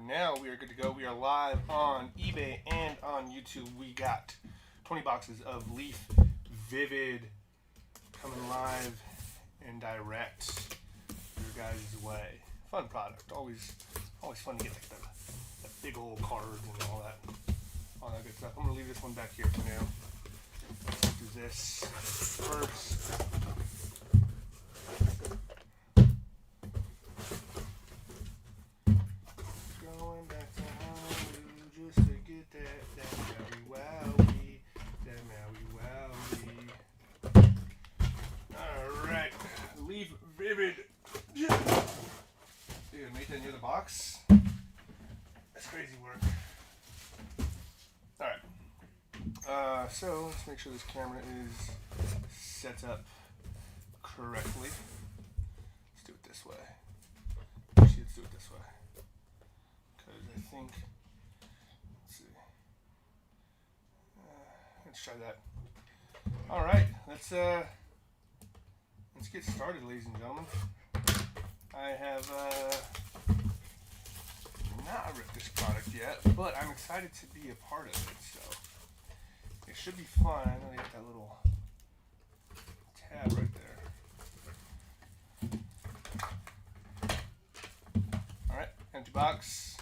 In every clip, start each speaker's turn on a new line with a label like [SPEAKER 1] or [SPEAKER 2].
[SPEAKER 1] now we are good to go. We are live on eBay and on YouTube. We got 20 boxes of Leaf Vivid coming live and direct your guys' way. Fun product. Always fun to get like the big old cards and all that good stuff. I'm gonna leave this one back here for now. Let's do this first. Going back to home just to get that Maui Wowie, that Maui Wowie. Alright, Leaf Vivid. Dude, make that near the box. That's crazy work. Alright. So let's make sure this camera is set up correctly. Let's do it this way. Actually, let's do it this way. Because I think, let's see. Let's try that. Alright, let's get started, ladies and gentlemen. I have not ripped this product yet, but I'm excited to be a part of it, so it should be fun. I know they got that little tab right there. Alright, empty box.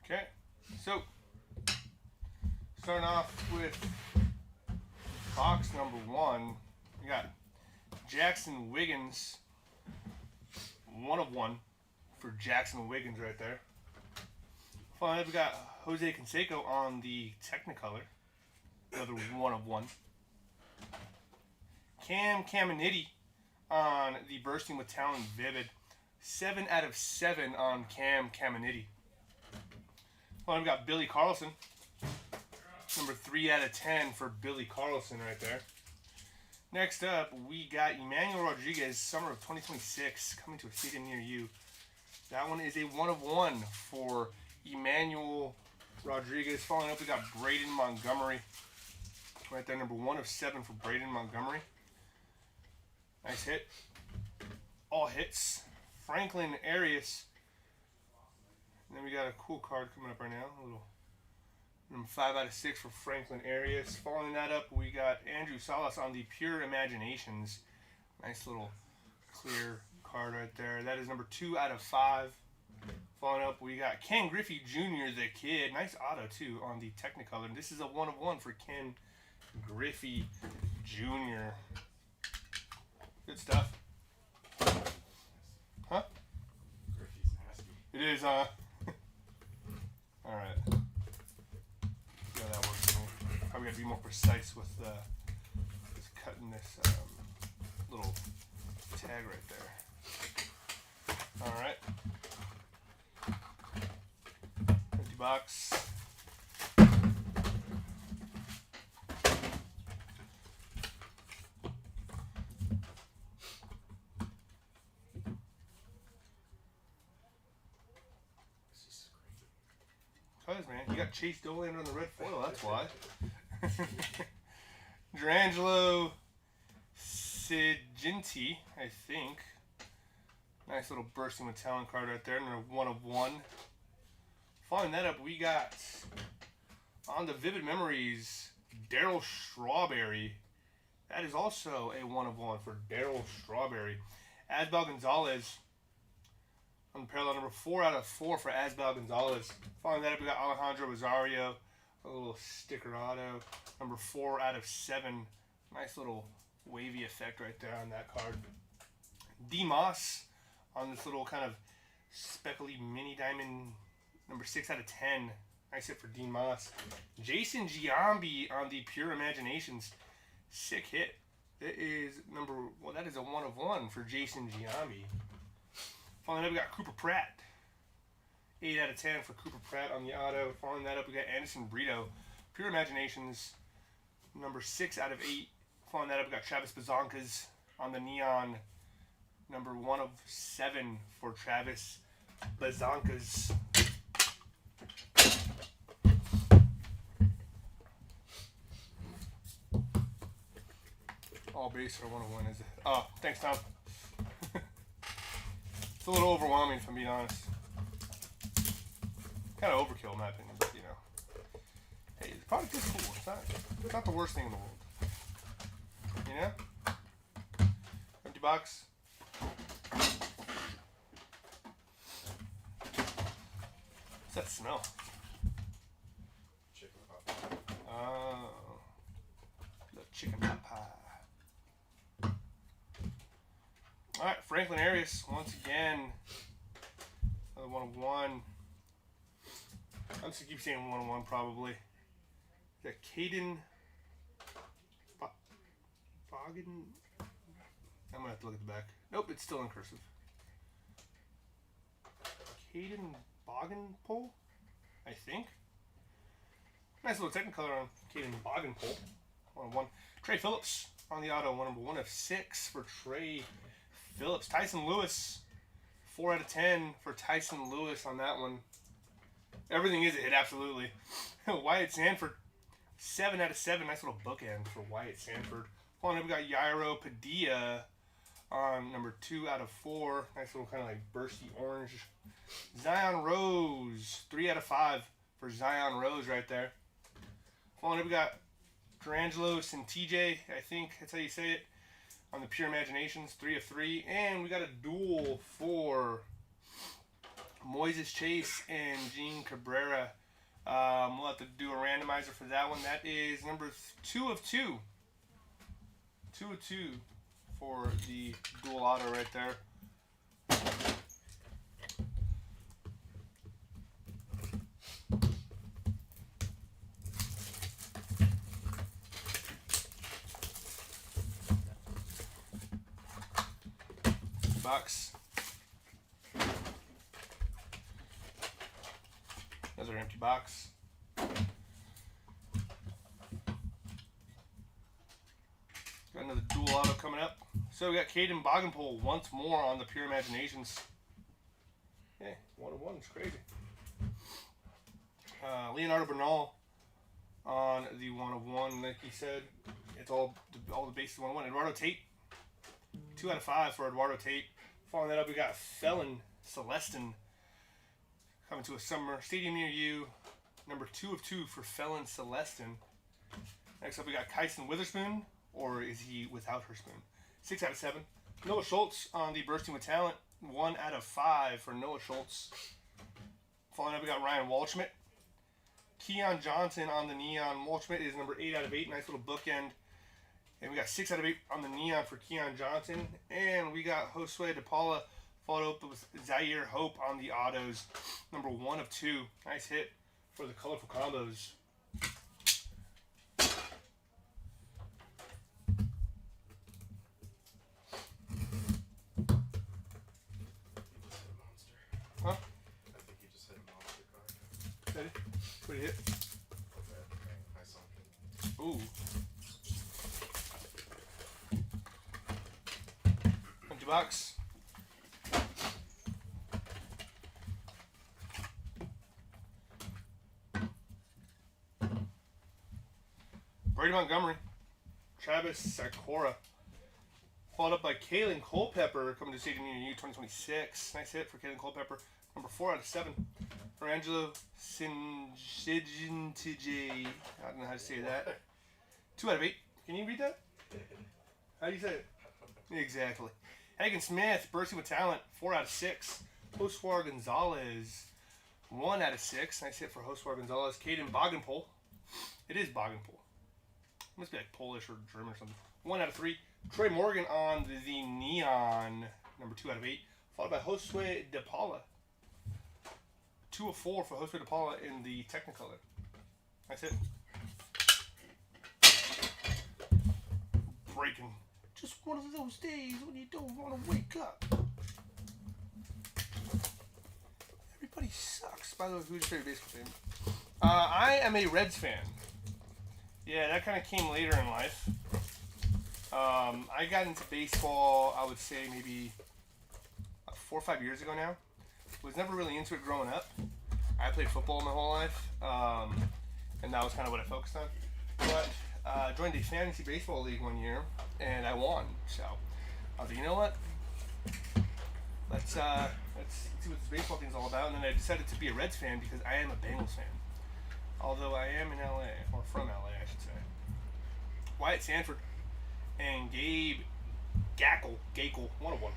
[SPEAKER 1] Okay, so starting off with box number one, we got Jackson Wiggins, 1 of 1 for Jackson Wiggins right there. Finally, we got Jose Canseco on the Technicolor, another 1 of 1. Cam Caminiti on the Bursting with Talent Vivid, 7 out of 7 on Cam Caminiti. Finally, we got Billy Carlson. Number 3 out of 10 for Billy Carlson right there. Next up, we got Emmanuel Rodriguez, summer of 2026, coming to a stadium near you. That one is a 1 of 1 for Emmanuel Rodriguez. Following up, we got Braden Montgomery. Right there, number 1 of 7 for Braden Montgomery. Nice hit. All hits. Franklin Arias. And then we got a cool card coming up right now. A little number 5 out of 6 for Franklin Arias. Following that up, we got Andrew Salas on the Pure Imaginations. Nice little clear card right there. That is number 2 out of 5. Following up, we got Ken Griffey Jr., the kid. Nice auto, too, on the Technicolor. And this is a 1 of 1 for Ken Griffey Jr. Good stuff. Huh?
[SPEAKER 2] Griffey's nasty.
[SPEAKER 1] It is, Alright. See how that works for me. Probably gotta be more precise with just cutting this little tag right there. Alright. Empty box. Man, you got Chase Dolan on the red foil, that's why. Drangelo Sigenti, I think. Nice little Bursting with Talent card right there, another 1 of 1. Following that up, we got on the Vivid Memories, Daryl Strawberry. That is also a 1 of 1 for Daryl Strawberry. Asbel Gonzalez. On parallel number 4 out of 4 for Asbel Gonzalez. Following that up, we got Alejandro Rosario, a little sticker auto. Number 4 out of 7. Nice little wavy effect right there on that card. D. Moss on this little kind of speckly mini diamond. Number 6 out of 10. Nice hit for D. Moss. Jason Giambi on the Pure Imaginations. Sick hit. That is that is a 1 of 1 for Jason Giambi. Following up, we got Cooper Pratt. 8 out of 10 for Cooper Pratt on the auto. Following that up, we got Anderson Brito. Pure Imaginations, number 6 out of 8. Following that up, we got Travis Bazankas on the neon. Number 1 of 7 for Travis Bazankas. base or 101 is it? Oh, thanks, Tom. It's a little overwhelming, if I'm being honest. Kind of overkill, in my opinion, but you know. Hey, the product is cool. It's not the worst thing in the world. You know? Empty box. What's that smell?
[SPEAKER 2] Chicken pot pie.
[SPEAKER 1] Oh. The chicken pot pie. Alright, Franklin Arias, once again. Another 101. I'm just gonna keep saying 101 probably. Got Caden Bogan. I'm gonna have to look at the back. Nope, it's still in cursive. Caden Boganpole, I think. Nice little Technicolor on Caden Boganpole. 101. Trey Phillips on the auto. Number 1 of 6 for Trey Phillips. Tyson Lewis. 4 out of 10 for Tyson Lewis on that one. Everything is a hit, absolutely. Wyatt Sanford. 7 out of 7. Nice little bookend for Wyatt Sanford. Following up, we got Yairo Padilla on number 2 out of 4. Nice little kind of like bursty orange. Zion Rose. 3 out of 5 for Zion Rose right there. Following up, we got Drangelos and TJ. I think that's how you say it. On the Pure Imaginations. 3 of 3. And we got a duel for Moises Chase and Gene Cabrera. We'll have to do a randomizer for that one. That is number 2 of 2. 2 of 2 for the dual auto right there. Box. Another empty box. Got another dual auto coming up. So we got Caden Boganpole once more on the Pure Imaginations. Yeah, 101 is crazy. Leonardo Bernal on the 101, like he said. It's all the bases 101. Eduardo Tate. 2 out of 5 for Eduardo Tate. Following that up, we got Felon Celestin coming to a summer stadium near you. Number 2 of 2 for Felon Celestin. Next up, we got Kyson Witherspoon, or is he without her spoon? 6 out of 7. Noah Schultz on the Bursting with Talent. 1 out of 5 for Noah Schultz. Following up, we got Ryan Walschmidt. Keon Johnson on the Neon. Walschmidt is number 8 out of 8. Nice little bookend. And we got 6 out of 8 on the Neon for Keon Johnson. And we got Josue De Paula followed up with Zaire Hope on the autos. Number 1 of 2. Nice hit for the colorful combos. Huh?
[SPEAKER 2] I think he just hit a monster card.
[SPEAKER 1] Ready? What did he hit?
[SPEAKER 2] I sunk it.
[SPEAKER 1] Ooh. Empty box. Brady Montgomery. Travis Sakura. Followed up by Kalen Culpepper coming to Stadium Near You 2026. Nice hit for Kalen Culpepper. Number 4 out of 7. For Angelo Sinjintije. I don't know how to say that. 2 out of 8. Can you read that? How do you say it? Exactly. Hagen Smith, bursting with talent. 4 out of 6. Josue Gonzalez. 1 out of 6. Nice hit for Josue Gonzalez. Caden Boganpole. It is Boganpole. Must be like Polish or German or something. 1 out of 3. Trey Morgan on the Neon. Number 2 out of 8. Followed by Josue De Paula. 2 of 4 for Josue De Paula in the Technicolor. That's it. Breaking. Just one of those days when you don't want to wake up. Everybody sucks. By the way, who's your favorite baseball team? I am a Reds fan. Yeah, that kind of came later in life. I got into baseball, I would say maybe 4 or 5 years ago now. Was never really into it growing up. I played football my whole life, and that was kind of what I focused on. But joined a fantasy baseball league one year and I won. So I was like, you know what? Let's see what this baseball thing's all about. And then I decided to be a Reds fan because I am a Bengals fan. Although I am in LA, or from LA, I should say. Wyatt Sanford and Gabe Gackle, 101.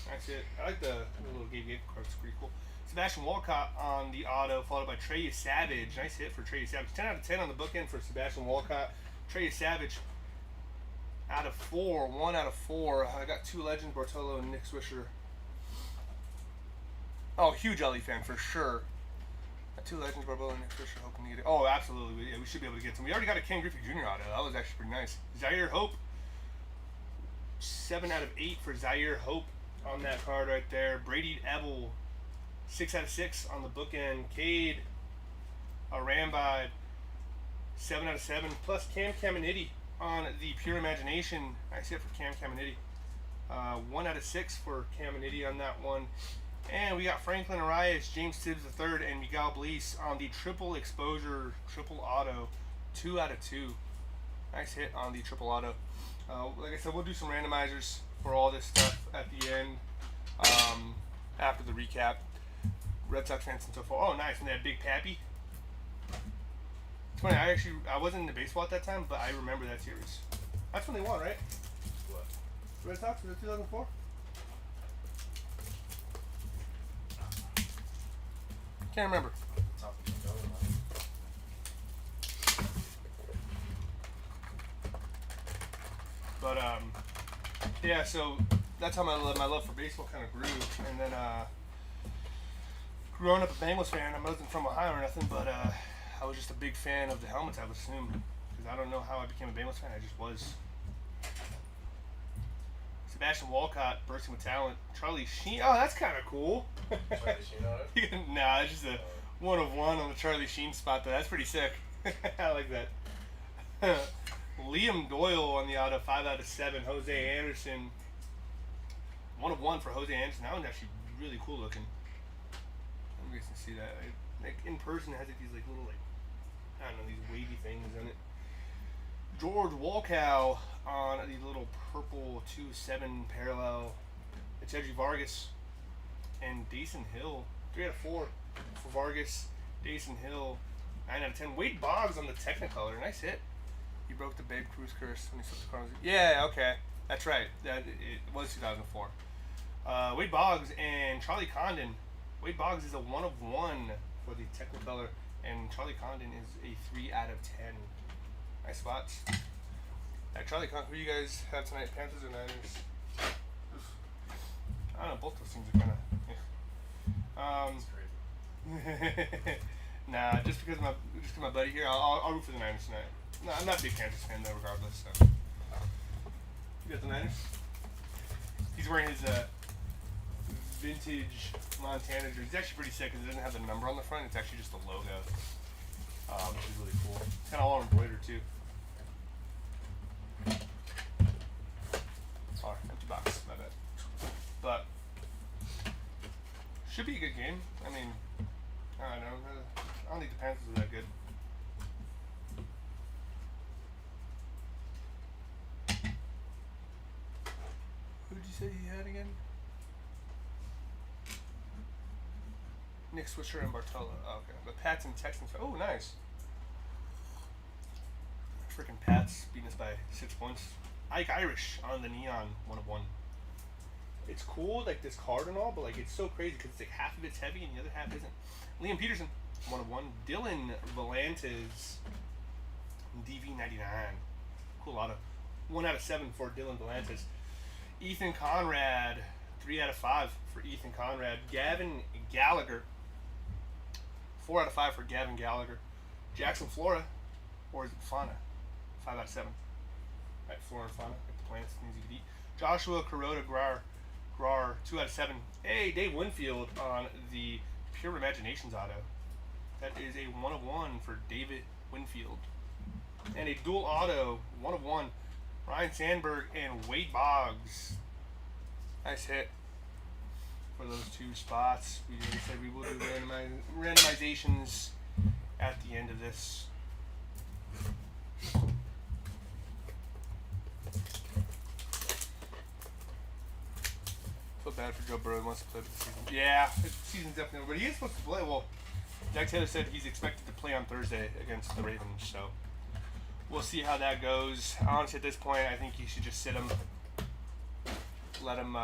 [SPEAKER 1] That's it. I like the little Gabe Gackle card. It's pretty cool. Sebastian Walcott on the auto, followed by Trey Savage. Nice hit for Trey Savage. 10 out of 10 on the bookend for Sebastian Walcott. Trey Savage out of 4. 1 out of 4. I got 2 legends, Bartolo and Nick Swisher. Oh, huge LE fan for sure. Got 2 legends, Bartolo and Nick Swisher. Hoping to get it. Oh, absolutely. Yeah, we should be able to get some. We already got a Ken Griffey Jr. auto. That was actually pretty nice. Zaire Hope. 7 out of 8 for Zaire Hope on that card right there. Brady Ebel. 6 out of 6 on the bookend. Cade Arambide, 7 out of 7. Plus Cam Caminiti on the Pure Imagination. Nice hit for Cam Caminiti. 1 out of 6 for Caminiti on that one. And we got Franklin Arias, James Tibbs III, and Miguel Blease on the triple exposure, triple auto. 2 out of 2. Nice hit on the triple auto. Like I said, we'll do some randomizers for all this stuff at the end after the recap. Red Sox fans and so far. Oh, nice. And that Big Pappy. It's funny, I wasn't into baseball at that time, but I remember that series. That's when they won, right?
[SPEAKER 2] What?
[SPEAKER 1] Red Sox? Was it 2004? Can't remember.
[SPEAKER 2] Top of the dome,
[SPEAKER 1] But, yeah, so that's how my love for baseball kind of grew. And then, growing up a Bengals fan, I wasn't from Ohio or nothing, but I was just a big fan of the helmets, I would assume. Because I don't know how I became a Bengals fan, I just was. Sebastian Walcott, bursting with talent. Charlie Sheen, oh, that's kind of cool.
[SPEAKER 2] Charlie Sheen on it?
[SPEAKER 1] Nah, it's just a 1 of 1 on the Charlie Sheen spot, though. That's pretty sick. I like that. Liam Doyle on the auto, 5 out of 7. Jose Anderson, 1 of 1 for Jose Anderson. That one's actually really cool looking. You guys can see that. Like in person, it has like these like little I don't know, these wavy things in it. George Walkow on the little purple 2-7 parallel. It's Edgy Vargas and Dason Hill. 3 out of 4 for Vargas. Dason Hill, 9 out of 10. Wade Boggs on the Technicolor. Nice hit. He broke the Babe Cruz curse when he flipped the cars. Yeah, okay. That's right. It was 2004. Wade Boggs and Charlie Condon. Wade Boggs is a 1 of 1 for the Technicolor, and Charlie Condon is a 3 out of 10. Nice spots. Charlie Condon, who do you guys have tonight? Panthers or Niners? I don't know, both those things are kind of.
[SPEAKER 2] That's crazy.
[SPEAKER 1] Nah, just because my buddy here, I'll root for the Niners tonight. No, I'm not a big Panthers fan though, regardless. So. You got the Niners? He's wearing his vintage Montana jersey. It's actually pretty sick because it doesn't have the number on the front. It's actually just the logo, which is really cool. It's kind of all embroidered too. Sorry, empty box. My bad. But should be a good game. I mean, I don't know. I don't think the Panthers are that good. Who did you say he had again? Nick Swisher and Bartolo. Oh, okay. The Pats and Texans. Oh, nice. Freaking Pats beating us by 6 points. Ike Irish on the neon, 1 of 1. It's cool, like this card and all, but like it's so crazy because it's like half of it's heavy and the other half isn't. Liam Peterson, 1 of 1. Dylan Volantes, DV99. Cool auto. 1 out of 7 for Dylan Volantes. Ethan Conrad, 3 out of 5 for Ethan Conrad. Gavin Gallagher, 4 out of 5 for Gavin Gallagher. Jackson Flora, or is it Fauna? 5 out of 7. Right, Flora and Fauna, like the plants, things you could eat. Joshua Kuroda Grar, 2 out of 7. Hey, Dave Winfield on the Pure Imaginations auto. That is a 1 of 1 for David Winfield. And a dual auto, 1 of 1. Ryan Sandberg and Wade Boggs. Nice hit for those 2 spots. We said we will do randomizations at the end of this. bad for Joe Burrow. He wants to play for the season. Yeah, the season's definitely over. But he is supposed to play. Well, Jack Taylor said he's expected to play on Thursday against the Ravens. So we'll see how that goes. Honestly, at this point, I think you should just sit him. Let him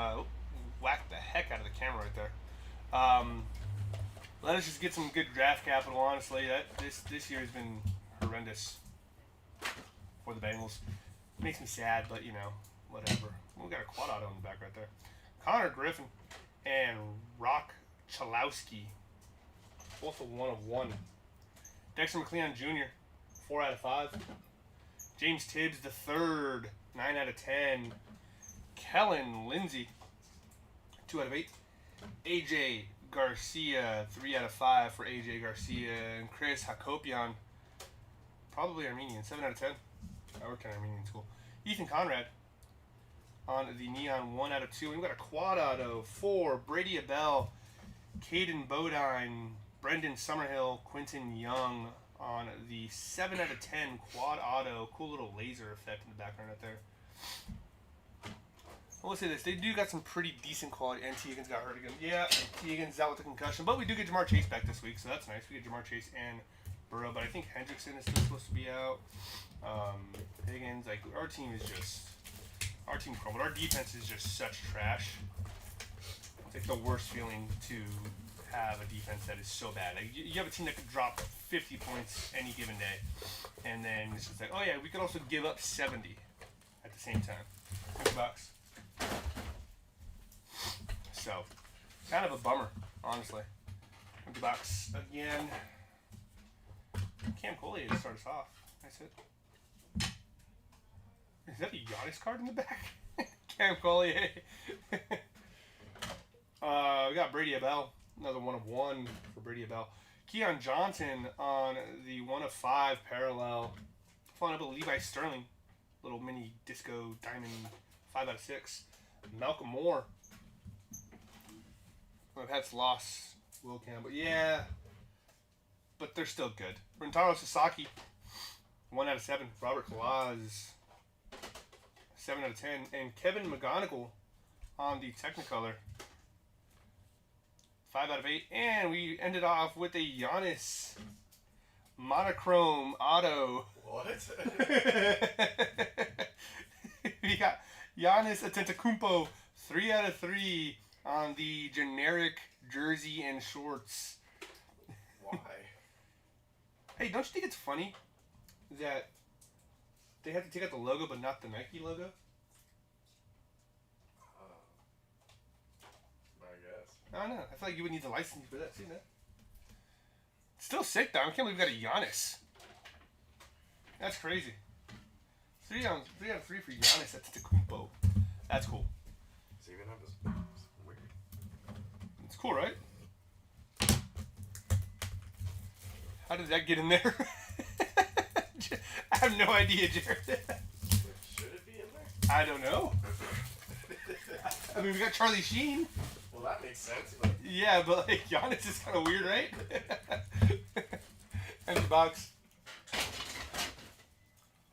[SPEAKER 1] whack the heck out of the camera right there. Let us just get some good draft capital. Honestly, this year has been horrendous for the Bengals. Makes me sad, but you know, whatever. We got a quad auto in the back right there. Connor Griffin and Rock Chalowski, both a 1 of 1. Dexter McLeon Jr., 4 out of 5. James Tibbs the third, 9 out of 10. Kellen Lindsey, 2 out of 8. AJ Garcia, 3 out of 5 for AJ Garcia. And Chris Hakopian, probably Armenian, 7 out of 10. I work in an Armenian school. Ethan Conrad on the Neon, 1 out of 2. And we've got a quad auto for Brady Abell, Caden Bodine, Brendan Summerhill, Quentin Young on the 7 out of 10 quad auto. Cool little laser effect in the background right there. I will say this, they do got some pretty decent quality, and T. Higgins got hurt again. Yeah, T. Higgins is out with a concussion, but we do get Jamar Chase back this week, so that's nice. We get Jamar Chase and Burrow, but I think Hendrickson is still supposed to be out. Higgins, like, our team crumbled. Our defense is just such trash. It's like the worst feeling to have a defense that is so bad. Like, you have a team that could drop 50 points any given day, and then it's just like, oh yeah, we could also give up 70 at the same time. $50. So, kind of a bummer, honestly. $50 again. Cam Collier to start us off. That's it. Is that the Giannis card in the back? Cam Collier. We got Brady Abell. Another 1 of 1 for Brady Abell. Keon Johnson on the 1 of 5 parallel. Following up with Levi Sterling. Little mini disco diamond 5 out of 6. Malcolm Moore. I've had loss. Will Campbell. Yeah. But they're still good. Rentaro Sasaki. 1 out of 7. Robert Claus. 7 out of 10. And Kevin McGonigal on the Technicolor. 5 out of 8. And we ended off with a Giannis monochrome auto.
[SPEAKER 2] What?
[SPEAKER 1] We got Giannis Antetokounmpo, 3 out of 3 on the generic jersey and shorts.
[SPEAKER 2] Why?
[SPEAKER 1] Hey, don't you think it's funny that they have to take out the logo but not the Nike logo?
[SPEAKER 2] I guess.
[SPEAKER 1] I don't know. I feel like you would need the license for that too, man. Still sick though. I can't believe we got a Giannis. That's crazy. 3 out of 3 for Giannis Antetokounmpo. That's cool.
[SPEAKER 2] So even have this weird.
[SPEAKER 1] It's cool, right? How did that get in there? I have no idea, Jared.
[SPEAKER 2] Should it be in there?
[SPEAKER 1] I don't know. I mean, we got Charlie Sheen.
[SPEAKER 2] Well, that makes sense. But
[SPEAKER 1] Yeah, but like Giannis is kind of weird, right? Empty box.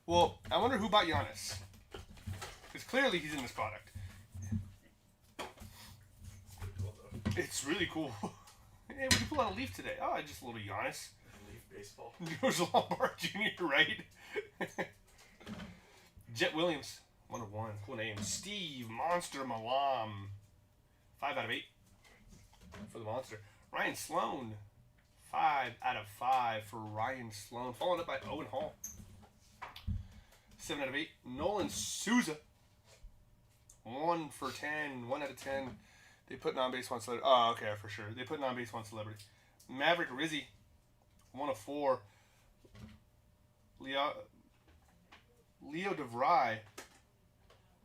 [SPEAKER 1] Well, I wonder who bought Giannis. Because clearly he's in this product.
[SPEAKER 2] it's pretty cool though.
[SPEAKER 1] It's really cool. Hey, we can pull out a leaf today. Oh, just a little Giannis.
[SPEAKER 2] Leaf baseball.
[SPEAKER 1] George Lombard Jr., right? Jet Williams, 1 of 1. Cool name. Steve Monster Malam, 5 out of 8 for the Monster. Ryan Sloan, 5 out of 5 for Ryan Sloan. Followed up by Owen Hall, 7 out of 8. Nolan Souza, 1 for 10. 1 out of 10. They put non-base 1 celebrity. Oh, okay, for sure. They put non-base 1 celebrity. Maverick Rizzi, 1 of 4. Leo DeVry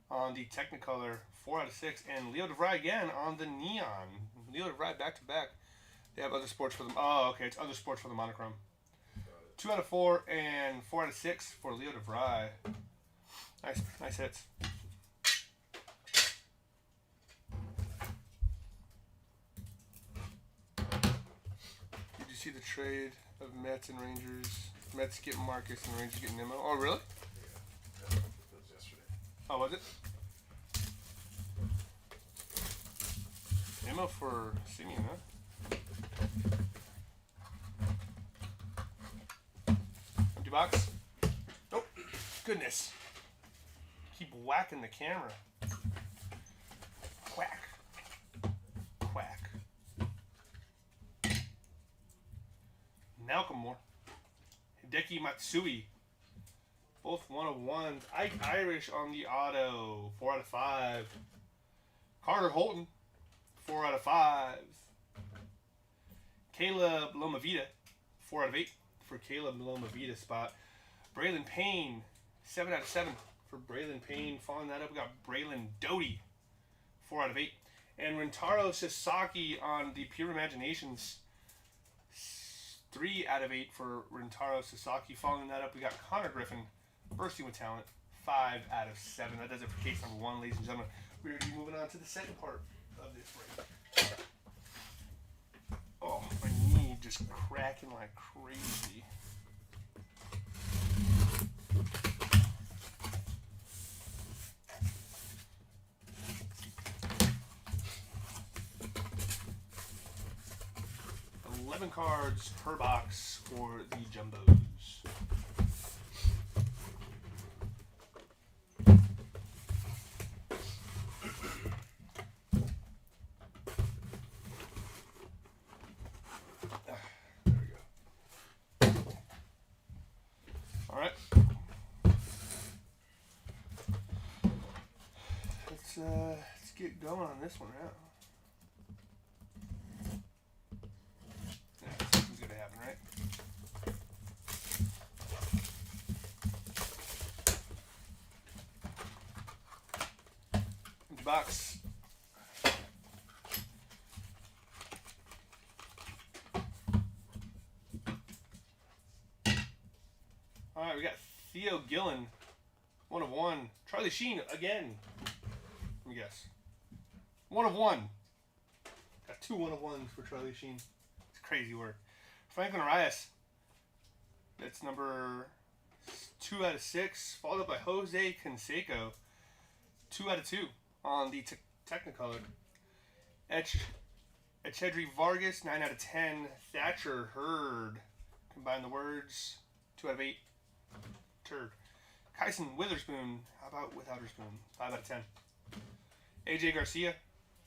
[SPEAKER 1] on the Technicolor, 4 out of 6. And Leo DeVry again on the Neon. Leo DeVry back to back. They have other sports for them. Oh, okay. It's other sports for the monochrome. 2 out of 4 and 4 out of 6 for Leo DeVry. Nice hits. Did you see the trade of Mets and Rangers? Mets get Marcus and Rangers get Nemo. Oh, really?
[SPEAKER 2] Yeah. That was yesterday.
[SPEAKER 1] Oh, was it? Memo for Simeon, huh? Empty box. Oh, goodness. Keep whacking the camera. Whack. Quack. Malcolm Moore. Hideki Matsui. Both 1/1s. Ike Irish on the auto. 4 out of 5. Carter Holton. 4 out of 5. Caleb Lomavita. 4 out of 8 for Caleb Lomavita spot. Braylon Payne. 7 out of 7 for Braylon Payne. Following that up, we got Braylon Doty. 4 out of 8. And Rintaro Sasaki on the Pure Imaginations. 3 out of 8 for Rintaro Sasaki. Following that up, we got Connor Griffin. Bursting with talent. 5 out of 7. That does it for case number 1, ladies and gentlemen. We're going to be moving on to the second part of this break. Oh, my knee just cracking like crazy. Cards per box for the jumbos. There we go. All right. Let's get going on this one, right? Box. All right, we got Theo Gillen, 1/1. Charlie Sheen again. Let me guess. 1/1. Got 2 1/1s for Charlie Sheen. It's crazy work. Franklin Arias. That's number 2 out of 6. Followed up by Jose Canseco. 2 out of 2. On the Technicolor. Echedri Vargas, 9 out of 10. Thatcher Hurd. Combine the words. 2 out of 8. Turd. Kyson Witherspoon. How about without her spoon? 5 out of 10. AJ Garcia.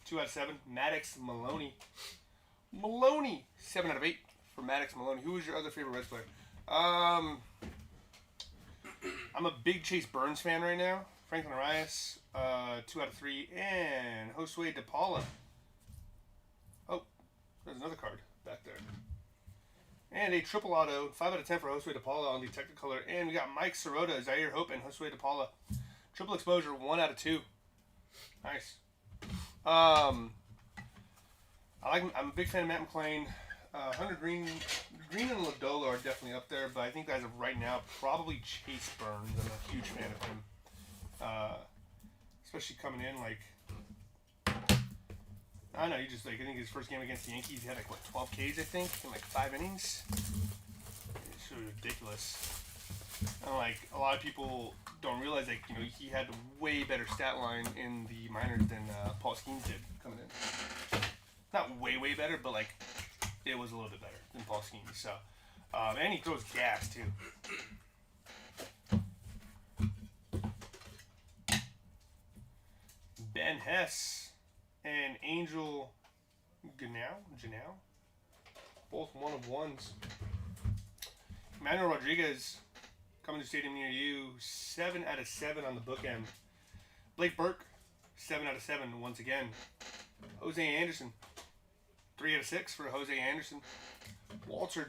[SPEAKER 1] 2 out of 7. Maddox Maloney. 7 out of 8 for Maddox Maloney. Who was your other favorite Reds player? I'm a big Chase Burns fan right now. Franklin Arias, 2 out of 3, and Josue De Paula. Oh, there's another card back there. And a triple auto, 5 out of 10 for Josue De Paula on the Technicolor. And we got Mike Sirota, Zaire Hope, and Josue De Paula. Triple exposure, 1 out of 2. Nice. I'm a big fan of Matt McClain. Hunter Green and Lodola are definitely up there, but I think as of right now, probably Chase Burns. I'm a huge fan of him. Especially coming in like, I don't know, I think his first game against the Yankees, he had like, 12 Ks, I think, in like 5 innings. It's really ridiculous. And like, a lot of people don't realize, like, he had a way better stat line in the minors than Paul Skeens did coming in. Not way better, but like, it was a little bit better than Paul Skeens. So, and he throws gas too. Ben Hess and Angel Janelle, both 1/1s. Emmanuel Rodriguez coming to stadium near you, 7 out of 7 on the bookend. Blake Burke, 7 out of 7 once again. Jose Anderson, 3 out of 6 for Jose Anderson. Walker,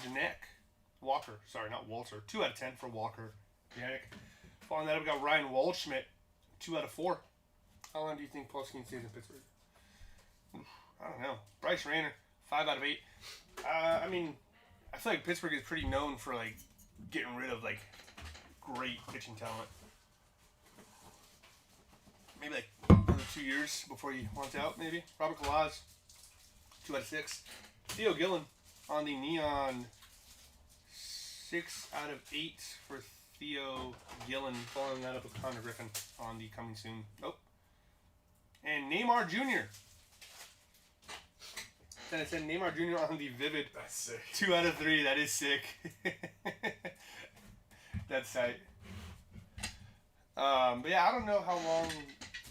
[SPEAKER 1] 2 out of 10 for Walker Janek. Following that up, we got Ryan Waldschmidt, 2 out of 4. How long do you think Paul Skeens stays in Pittsburgh? I don't know. Bryce Rayner, 5 out of 8. I feel like Pittsburgh is pretty known for like getting rid of like great pitching talent. Maybe like another 2 years before he wants out. Maybe Robert Kalaz, 2 out of 6. Theo Gillen on the neon, 6 out of 8 for Theo Gillen. Following that up with Connor Griffin on the coming soon. And Neymar Jr. 10 out of 10. Neymar Jr. on the Vivid.
[SPEAKER 2] That's sick.
[SPEAKER 1] 2 out of 3. That is sick. That's tight. But yeah, I don't know how long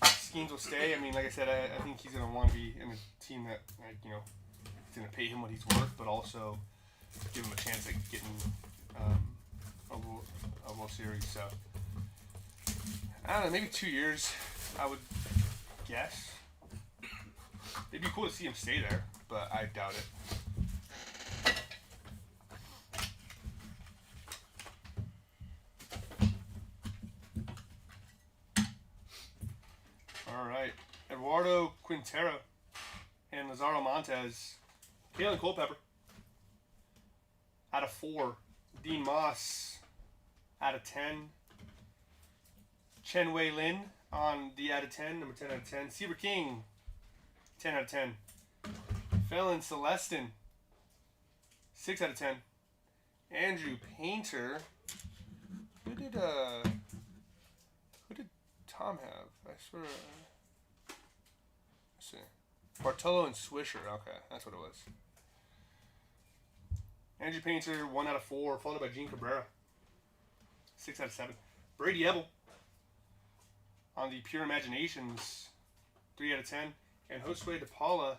[SPEAKER 1] Skeens will stay. I mean, like I said, I think he's going to want to be in a team that, like, you know, is going to pay him what he's worth, but also give him a chance at getting a World Series. So, I don't know, maybe 2 years, I would guess. It'd be cool to see him stay there, but I doubt it. All right, Eduardo Quintero and Lazaro Montes. Kalen Culpepper out of 4. Dean Moss out of 10. Chen Wei Lin on the out of 10, number 10 out of 10. Seaver King, 10 out of 10. Felon Celestin, 6 out of 10. Andrew Painter. Who did Tom have? I swear. Let's see. Bartolo and Swisher. Okay, that's what it was. Andrew Painter, 1 out of 4, followed by Gene Cabrera, 6 out of 7. Brady Ebel on the Pure Imaginations, 3 out of 10. And Josue De Paula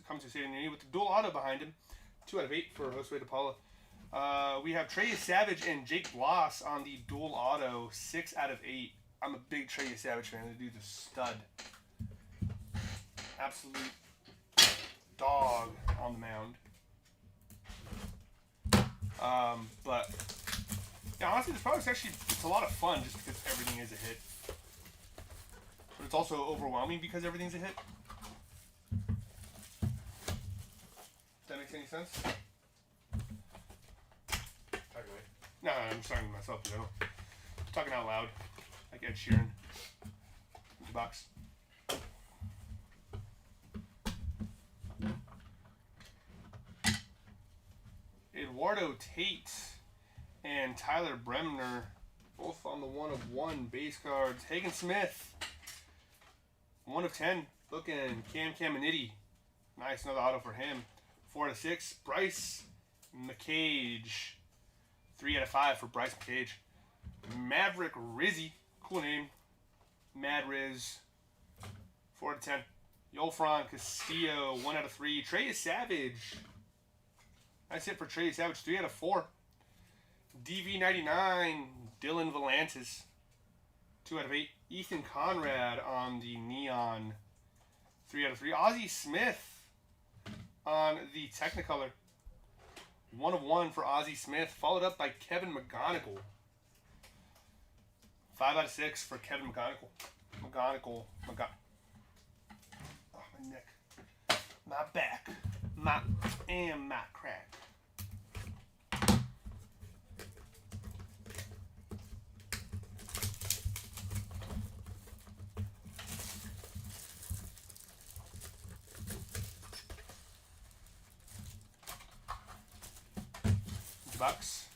[SPEAKER 1] comes to Stadium Unity with the dual auto behind him, 2 out of 8 for Josue De Paula. We have Trey Savage and Jake Bloss on the dual auto, 6 out of 8. I'm a big Trey Savage fan. The dude's a stud. Absolute dog on the mound. But yeah, honestly, this product it's a lot of fun just because everything is a hit. But it's also overwhelming because everything's a hit. If that makes any sense? No, I'm just talking to myself in general. Talking out loud, like Ed Sheeran. The box. Eduardo Tate and Tyler Bremner, both on the 1 of 1 base cards. Hagen Smith, 1 of 10. Bookend. Cam Caminiti, nice, another auto for him. 4 out of 6. Bryce McCage, 3 out of 5 for Bryce McCage. Maverick Rizzy, cool name. Mad Riz, 4 out of 10. Yolfran Castillo, 1 out of 3. Trey Savage. That's it for Trey Savage, 3 out of 4. DV99, Dylan Volantis, 2 out of 8. Ethan Conrad on the Neon, 3 out of 3. Ozzie Smith on the Technicolor, 1 of 1 for Ozzie Smith, followed up by Kevin McGonigal. 5 out of 6 for Kevin McGonigal. Oh, my neck. My back. My crack. Box.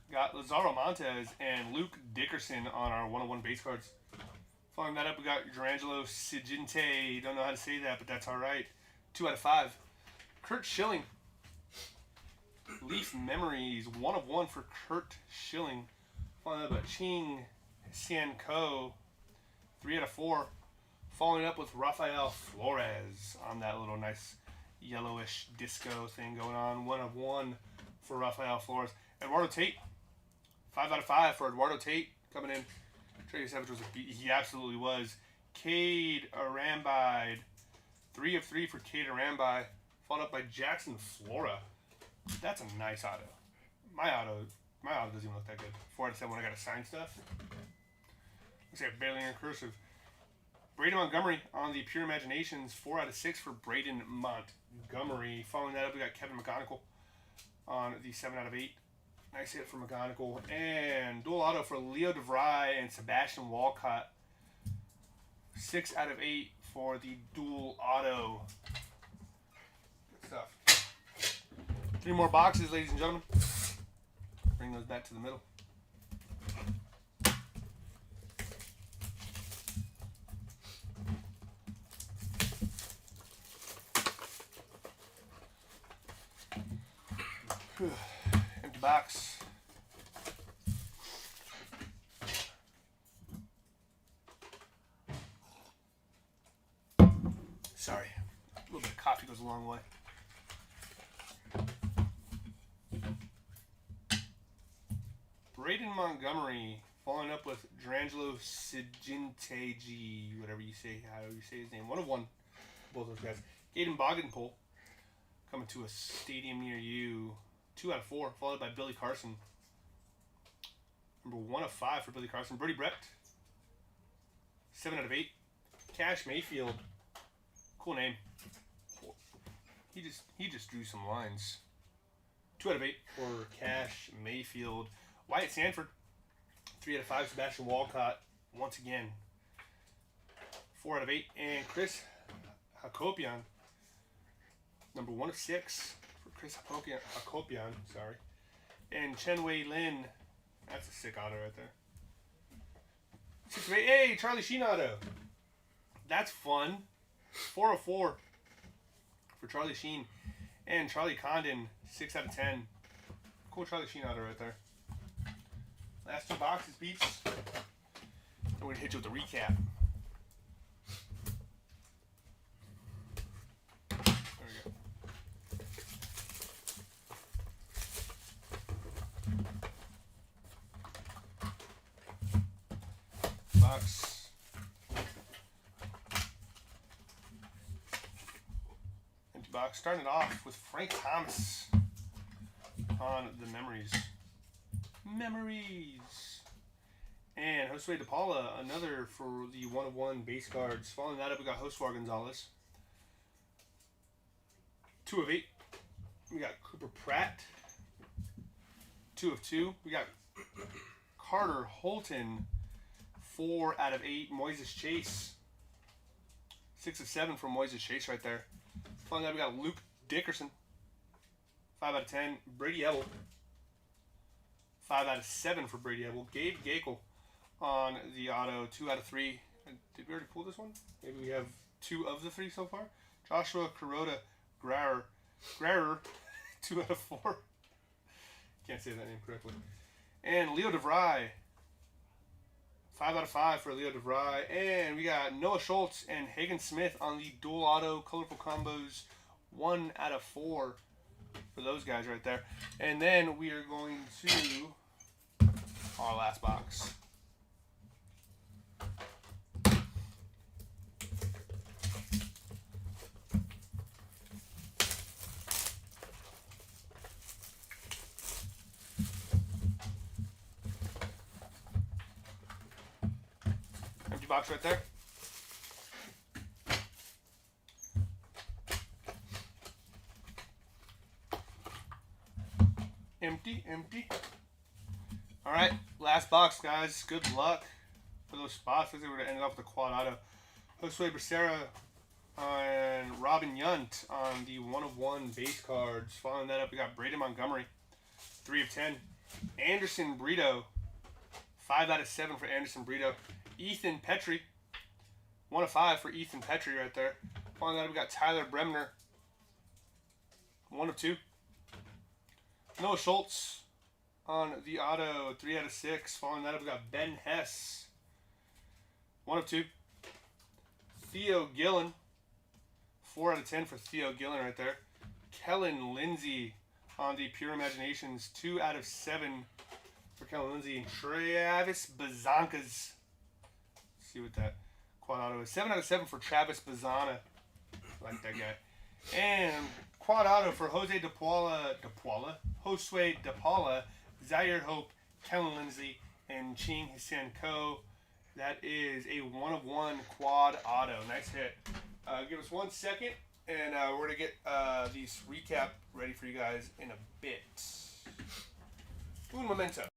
[SPEAKER 1] Got Lazaro Montes and Luke Dickerson on our 101 base cards. Following that up, we got Gerangelo Siginte. Don't know how to say that, but that's all right. 2 out of 5. Kurt Schilling. Leaf Memories. 1 of 1 for Kurt Schilling. Following up, Ching Sian Ko. 3 out of 4. Following up with Rafael Flores on that little nice yellowish disco thing going on. 1 of 1 for Rafael Flores. Eduardo Tate. 5 out of 5 for Eduardo Tate coming in. Trey Savage was he absolutely was. Cade Arambide. 3 of 3 for Cade Arambide. Followed up by Jackson Flora. That's a nice auto. My auto doesn't even look that good. 4 out of 7 when I got to sign stuff. Looks like barely in cursive. Braden Montgomery on the Pure Imaginations. 4 out of 6 for Braden Montgomery. Following that up, we got Kevin McGonigal on the 7 out of 8. Nice hit for McGonigal. And dual auto for Leo DeVry and Sebastian Walcott. 6 out of 8 for the dual auto. Good stuff. 3 more boxes, ladies and gentlemen. Bring those back to the middle. box. Sorry, a little bit of coffee goes a long way. Braden Montgomery following up with Drangelo Sigintegi, whatever you say, how you say his name. 1 of 1, both those guys. Gaden Bogdanpool coming to a stadium near you. 2 out of 4, followed by Billy Carson. Number 1 of 5 for Billy Carson. Brody Brett. 7 out of 8. Cash Mayfield. Cool name. He just drew some lines. 2 out of 8 for Cash Mayfield. Wyatt Sanford. 3 out of 5. Sebastian Walcott. Once again. 4 out of 8. And Chris Hakopian. Number 1 of 6 for Chris Hakopian. Sorry. And Chen Wei Lin. That's a sick auto right there. 6 of 8. Hey, Charlie Sheen auto. That's fun. 4 of 4 for Charlie Sheen. And Charlie Condon. 6 out of 10. Cool Charlie Sheen auto right there. Last 2 boxes, Peeps. And we're going to hit you with the recap. There we go. Box. Empty box. Starting it off with Frank Thomas on the memories. And Josue DePaula, another for the 1 of 1 base cards. Following that up, we got Josue Gonzalez. 2 of 8. We got Cooper Pratt. 2 of 2. We got Carter Holton. 4 out of 8. Moises Chase. 6 of 7 from Moises Chase right there. Following that, we got Luke Dickerson. 5 out of 10. Brady Ebel. 5 out of 7 for Brady Ebel. Gabe Gakel on the auto. 2 out of 3. Did we already pull this one? Maybe we have 2 of the 3 so far. Joshua Kuroda Grarer. 2 out of 4. Can't say that name correctly. And Leo DeVry. 5 out of 5 for Leo DeVry. And we got Noah Schultz and Hagen Smith on the dual auto colorful combos. 1 out of 4 for those guys right there. And then we are going to our last box. Empty box right there. Empty. All right, last box, guys. Good luck for those spots. Looks like we're going to end up with a quad auto. Josue Becerra and Robin Yunt on the 1 of 1 base cards. Following that up, we got Braden Montgomery. 3 of 10. Anderson Brito. 5 out of 7 for Anderson Brito. Ethan Petrie. 1 of 5 for Ethan Petrie right there. Following that up, we got Tyler Bremner. 1 of 2. Noah Schultz on the auto, 3 out of 6. Following that up, we got Ben Hess. 1 of 2. Theo Gillen. 4 out of 10 for Theo Gillen right there. Kellen Lindsay on the Pure Imaginations. 2 out of 7 for Kellen Lindsay. And Travis Bazankas. Let's see what that quad auto is. 7 out of 7 for Travis Bazana. Like that guy. And quad auto for Josue DePaula, Zaire Hope, Kellen Lindsay, and Ching Hisan Ko. That is a 1 of 1 quad auto. Nice hit. Give us 1 second, and we're going to get these recap ready for you guys in a bit. Un momento.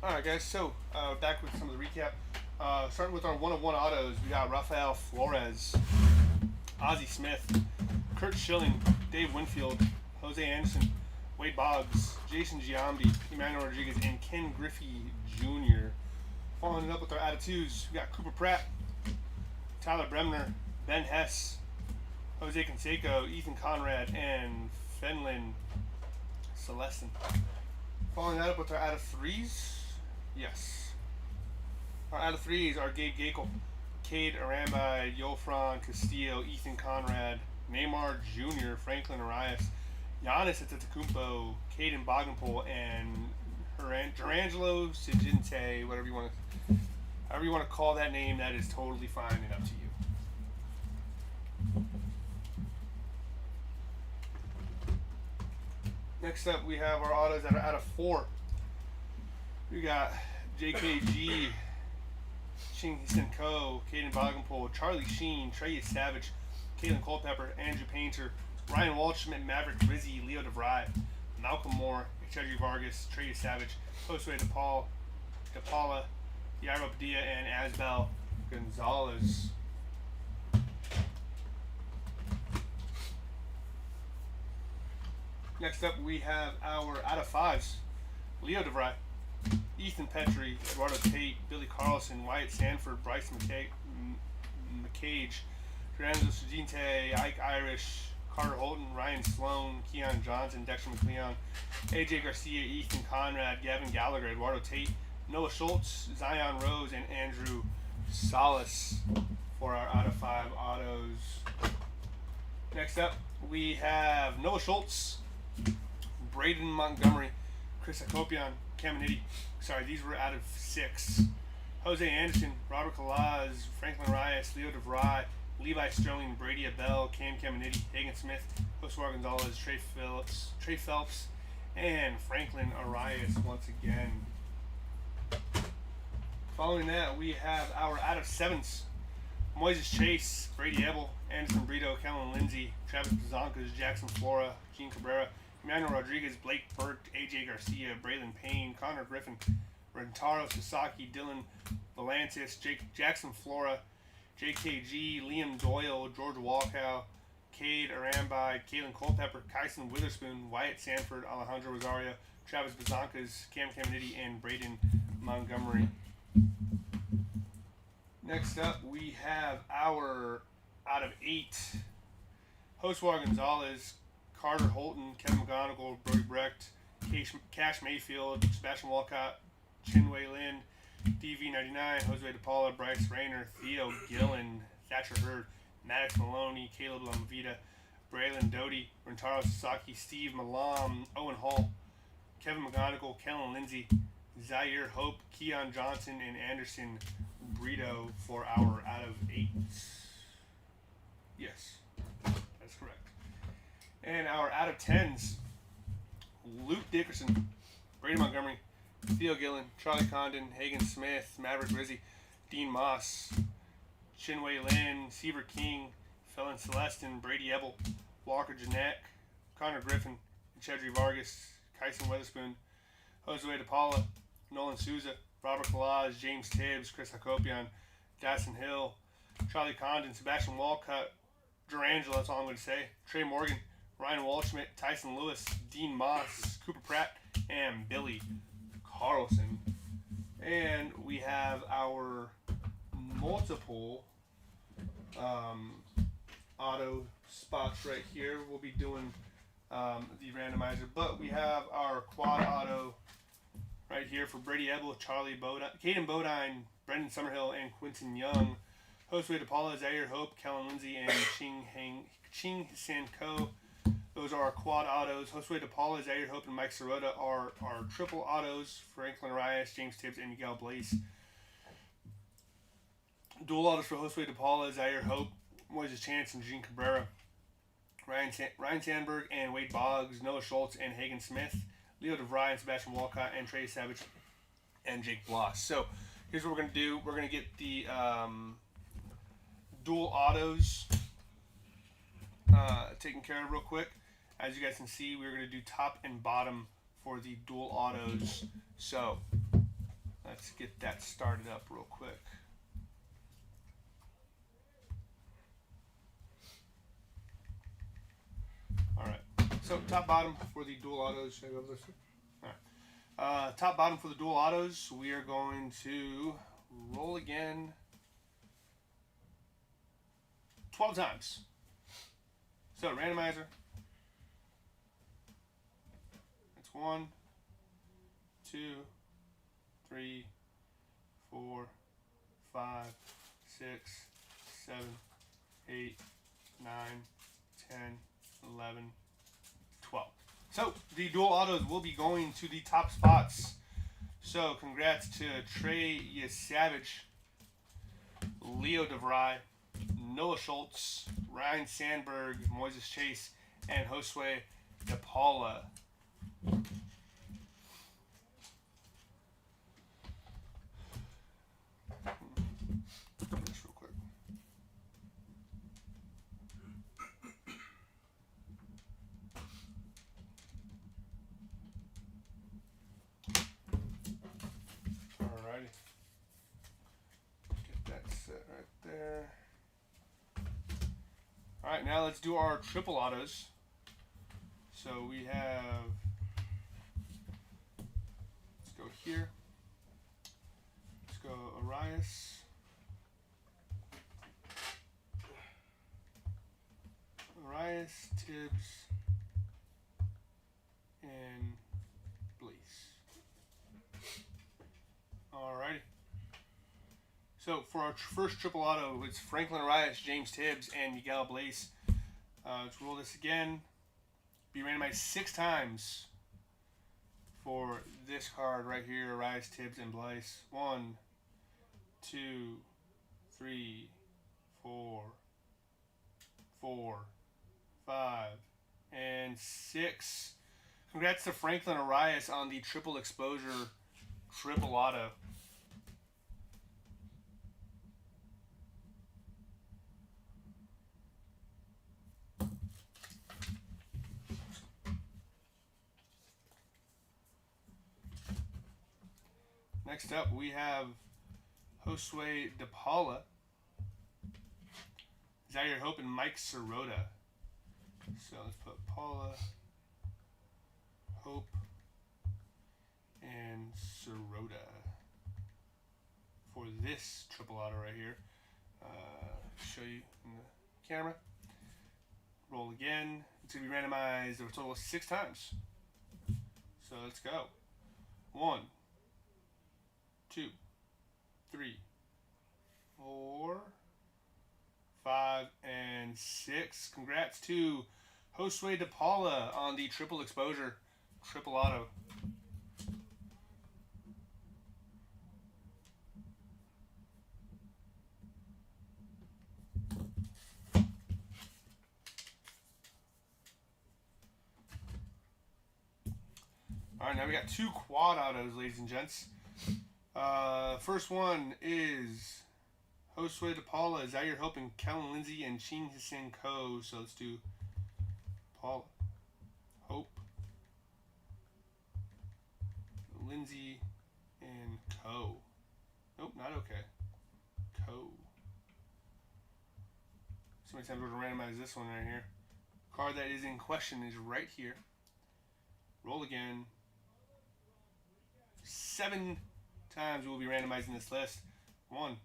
[SPEAKER 1] Alright guys, so back with some of the recap. Starting with our 1-of-1 autos, we got Rafael Flores, Ozzie Smith, Kurt Schilling, Dave Winfield, Jose Anderson, Wade Boggs, Jason Giambi, Emmanuel Rodriguez, and Ken Griffey Jr. Following it up with our out of 2s, we got Cooper Pratt, Tyler Bremner, Ben Hess, Jose Canseco, Ethan Conrad, and Fenlon Celestin. Following that up with our out of 3s, yes. Our out of 3s are Gabe Gakel, Cade Arambide, Yofran Castillo, Ethan Conrad, Neymar Jr., Franklin Arias, Giannis Antetokounmpo, Caden Bogdanpool, and Durangelo Siginte, however you want to call that name, that is totally fine and up to you. Next up, we have our autos that are out of 4. We got JKG, Ching Hyun Ko, Caden Bogdanpool, Charlie Sheen, Trey Savage, Caitlin Culpepper, Andrew Painter, Ryan Waldschmidt, Maverick Rizzi, Leo DeVry, Malcolm Moore, Chedri Vargas, Trey Savage, Josue DePaula, Yairo Padilla, and Asbel Gonzalez. Next up, we have our out of 5s. Leo DeVry, Ethan Petrie, Eduardo Tate, Billy Carlson, Wyatt Sanford, Bryce McCage, Durangelo Siginte, Ike Irish, Carter Holton, Ryan Sloan, Keon Johnson, Dexter McLeon, AJ Garcia, Ethan Conrad, Gavin Gallagher, Eduardo Tate, Noah Schultz, Zion Rose, and Andrew Salas for our out of 5 autos. Next up, we have Noah Schultz, Braden Montgomery, Chris Akopian, Caminiti. Sorry, these were out of 6. Jose Anderson, Robert Kalaz, Franklin Arias, Leo DeVry, Levi Sterling, Brady Abell, Cam Caminiti, Hagen Smith, Josue Gonzalez, Trey Phelps, and Franklin Arias once again. Following that, we have our out of 7s. Moises Chase, Brady Ebel, Anderson Brito, Kellen Lindsay, Travis Bazankas, Jackson Flora, Gene Cabrera, Emmanuel Rodriguez, Blake Burke, AJ Garcia, Braylon Payne, Connor Griffin, Rentaro Sasaki, Dylan Volantis, Jackson Flora, JKG, Liam Doyle, George Walkow, Cade Arambide, Caitlin Culpepper, Kyson Witherspoon, Wyatt Sanford, Alejandro Rosario, Travis Bazankas, Cam Caminiti, and Braden Montgomery. Next up, we have our out of 8. Josue Gonzalez, Carter Holton, Kevin McGonigal, Brody Brecht, Cash Mayfield, Sebastian Walcott, Chinwei Lin, DV99, Jose DePaula, Bryce Rayner, Theo Gillen, Thatcher Hurd, Maddox Maloney, Caleb Lamavita, Braylon Doty, Rentaro Sasaki, Steve Malam, Owen Hall, Kevin McGonigal, Kellen Lindsay, Zaire Hope, Keon Johnson, and Anderson Brito for our out of 8. Yes, that's correct. And our out of 10s, Luke Dickerson, Brady Montgomery, Theo Gillen, Charlie Condon, Hagen Smith, Maverick Rizzi, Dean Moss, Chinwei Lin, Seaver King, Felon Celestin, Brady Ebel, Walker Janek, Connor Griffin, Chedri Vargas, Kyson Witherspoon, Josue DePaula, Nolan Souza, Robert Kalaz, James Tibbs, Chris Hakopian, Dasson Hill, Charlie Condon, Sebastian Walcott, Durangelo, that's all I'm going to say, Trey Morgan, Ryan Waldschmidt, Tyson Lewis, Dean Moss, Cooper Pratt, and Billy Carlson. And we have our multiple auto spots right here. We'll be doing the randomizer, but we have our quad auto right here for Brady Ebel, Charlie Bodine, Caden Bodine, Brendan Summerhill, and Quinton Young. Josue DePaula, Zaire Hope, Kellen Lindsay, and Ching San Ko. Those are our quad autos. Josue DePaula, Zaire Hope, and Mike Sirota are our triple autos. Franklin Arias, James Tibbs, and Miguel Blaze. Dual autos for Josue DePaula, Zaire Hope, Moises Chance, and Gene Cabrera. Ryan Sandberg and Wade Boggs, Noah Schultz, and Hagen Smith. Leo DeVry and Sebastian Walcott, and Trey Savage, and Jake Bloss. So here's what we're going to do. We're going to get the dual autos taken care of real quick. As you guys can see, we're going to do top and bottom for the dual autos. So Let's get that started up real quick. All right. So top bottom for the dual autos. Should I go over this? All right. Top bottom for the dual autos. We are going to roll again 12 times. So randomizer. It's 1, 2, 3, 4, 5, 6, 7, 8, 9, 10, 11, 12. So the dual autos will be going to the top spots. So congrats to Trey Savage, Leo DeVry, Noah Schultz, Ryan Sandberg, Moises Chase, and Josue De Paula. Real quick. Alrighty. Get that set right there. Alright, now let's do our triple autos. So we have, let's go here. Let's go Arias. Arias, Tibbs, and Blease. Alrighty. So for our first triple auto, it's Franklin Arias, James Tibbs, and Miguel Blease. Let's roll this again. Be randomized 6 times for this card right here, Arias, Tibbs, and Blease. 1, 2, 3, 4, 5, and 6. Congrats to Franklin Arias on the triple exposure triple auto. Next up, we have Josue De Paula, Zaire Hope, and Mike Sirota. So let's put Paula, Hope, and Sirota for this triple auto right here. Show you in the camera. Roll again. It's going to be randomized a total of 6 times. So let's go. 1, 2, 3, 4, 5, and 6. Congrats to Josue De Paula on the triple exposure triple auto. All right, now we got 2 quad autos, ladies and gents. First one is Josue De Paula, Zaire Hope, and Kellen Lindsay, and Ching Hisin Ko. So let's do Paula, Hope, Lindsay, and Ko. Nope, not okay. Ko. So many times we're going to randomize this one right here. Card that is in question is right here. Roll again. 7 times we'll be randomizing this list. 1,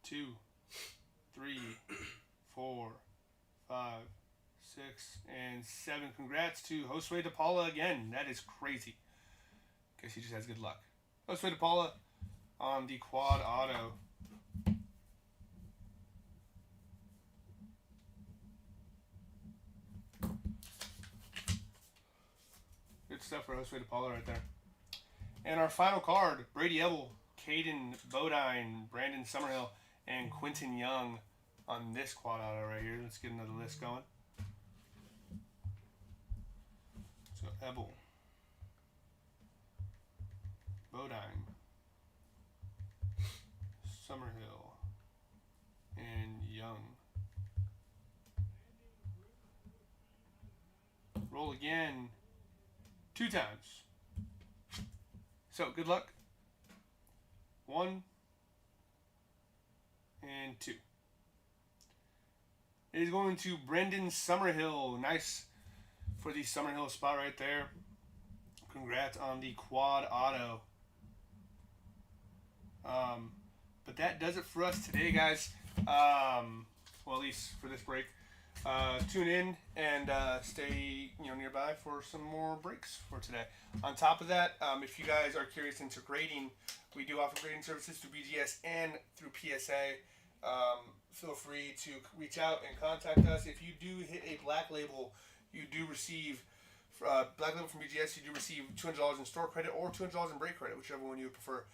[SPEAKER 1] 2, 3, 4, 5, 6, and 7. Congrats to Josue De Paula again. That is crazy. Guess he just has good luck. Josue De Paula on the quad auto. Good stuff for Josue De Paula right there. And our final card, Brady Ebel, Caden Bodine, Brandon Summerhill, and Quentin Young on this quad auto right here. Let's get another list going. So Ebel, Bodine, Summerhill, and Young. Roll again 2 times. So good luck. 1 and 2. It is going to Brendan Summerhill. Nice for the Summerhill spot right there. Congrats on the quad auto. But that does it for us today, guys. Well, at least for this break. Tune in and stay nearby for some more breaks for today. On top of that, if you guys are curious into grading, we do offer grading services through BGS and through PSA. Feel free to reach out and contact us. If you do hit a black label, you do receive black label from BGS. You do receive $200 in store credit or $200 in break credit, whichever one you would prefer.